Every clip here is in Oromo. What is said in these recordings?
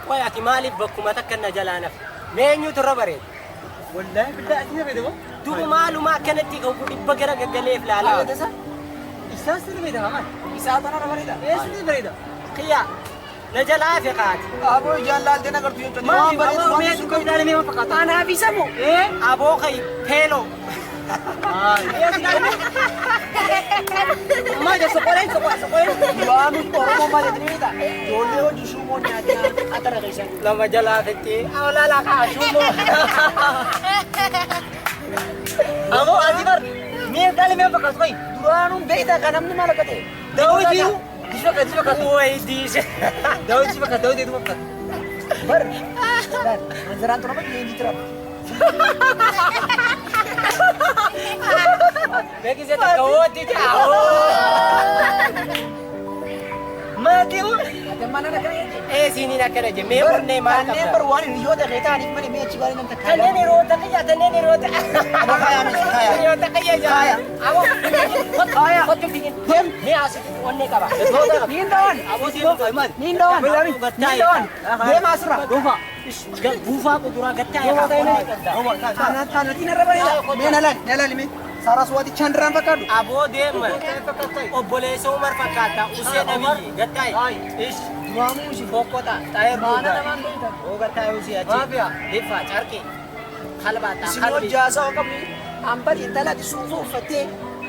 وياك مالي بكم تكنا جلانك مين يتربرت والله بالله أتينا بيدو تو مالو ما كانت تيجي بقرا قليف لا لا هذا إساس البيدو همان إساس أنا ربريدا إيش البيدو قيا نجلا في قات أبو جلال دينا قرطي يوم ما بريد ما يسوي كذا لمي ما فقط أنا في سمو إيه أبو خي فيلو ما جا سقولين سقولين وامي تورو ما جدري ده جولي وجشو مو نادي أترى كيسان لما جلا فتي أو لا لا كاشو مو أبو أزيبر مين قال مين فقط خي duranu beda kanam ni malah kate داوديو disfakat وي ديش Daud itu fakat bar anzaran tu apa ni terap Bagi saya tak kawat dia jauh. Mati u. ada mana nak kaya Sini nak kena je. Memang ni mana. Kan member one ni yoda kita ni mana me cibari nanti kaya Tanya ni rota kaya, tanya ni rota. Apa kaya ni kaya Rota kaya je. Kaya. Awak Kaya. Kau tu bikin. Dem. Ni asik. Wanne kaba. Nindawan Abu sih. Aiman. Nindawan Nindawan dia masuk Bufa. Bufa aku durang gatai. Tanah tina rabari me nalan me Saraswati Chandran fakadu Abu dem. Oh boleh seumur fakata. Usia nabi. Gatai. Ish. Duamu si Bokota. Tayar mana buka. naman beta Oh gatai usia. Mafia. Difa. Charki. Khalbata. Sinod jasa o kami ampar intala di suzu fate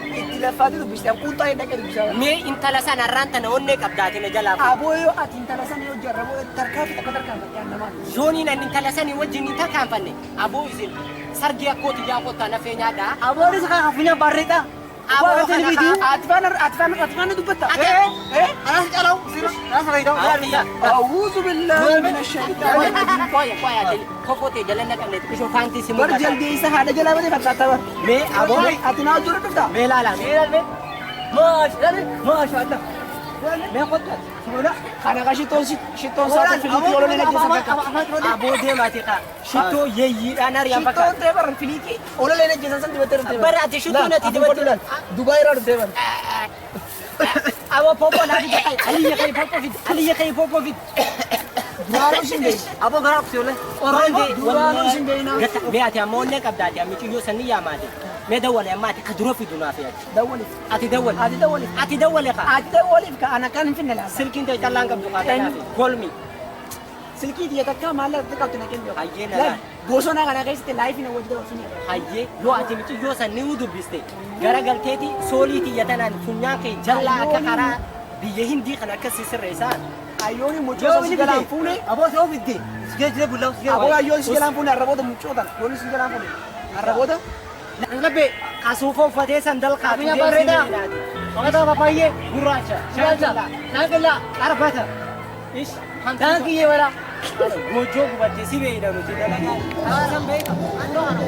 itilafati tu bisa kunta ina kan bisa Me intala sana ranta na onne kabdati na jala. aboyo at intala san yo jarrabo tarkafi tarkan yan naman Zoni na intala sana wajin ni takampanne. Abo izin. Sargia koti ja kota na fenya da. aboyo sa kafinya barreta Abo atfana dubata anas kalau nasa kayo a'udhu billahi minash shaitan Koya dili. Kokote jalan na kamne. Isho fanti simu. bar jaldi isa hada jala bade fatata bar Me abo me atina jura tufta me lala. Me. Mashallah. Me kota. Simula kana ka shiton sa filiki olo nila jesa ka Abo de matika. Shito yeyi anar ya shiton baka. te bar filiki olo nila jesa san dibater te Bara ati shito na ti debat. Dubai rar te bar Awo popo na di kai. Ali ya kai popo vid. duaru sinde Abo garap sole. Orande duaru sinde na gata me ati amonne kabdati amici yo sani ya mate. Me dawale amati kadro fi dunafiya. dawali Ati dawal. Ati dawale ka. ate wali ka ana kan finna la Silkin te talang kabdu ka na. Call me. silki dia takka mala te ka tunaken yo Ayye na la. boso na kana kai ste life ina wajda sunya Ayye yo ati mici yo sani udu biste. Garagal teti soliti yatanan funya ke jalla ka kara biye hindi kana kasi sirresan. ayoni mucho sa sigalan pune Abo so bidde. Sige jile bulau sige. abo ayoni sigalan pune arraboda mucho tan yoni sigalan pune arraboda Nabe kasufo fate sandal ka. Abinya barreda. Magata papaye guracha. Shalla. Nagala arbata. Ish. Hantangi ye wala. Gojo ko batte sibe ida ruti dalaga. Asam be. Ando ano.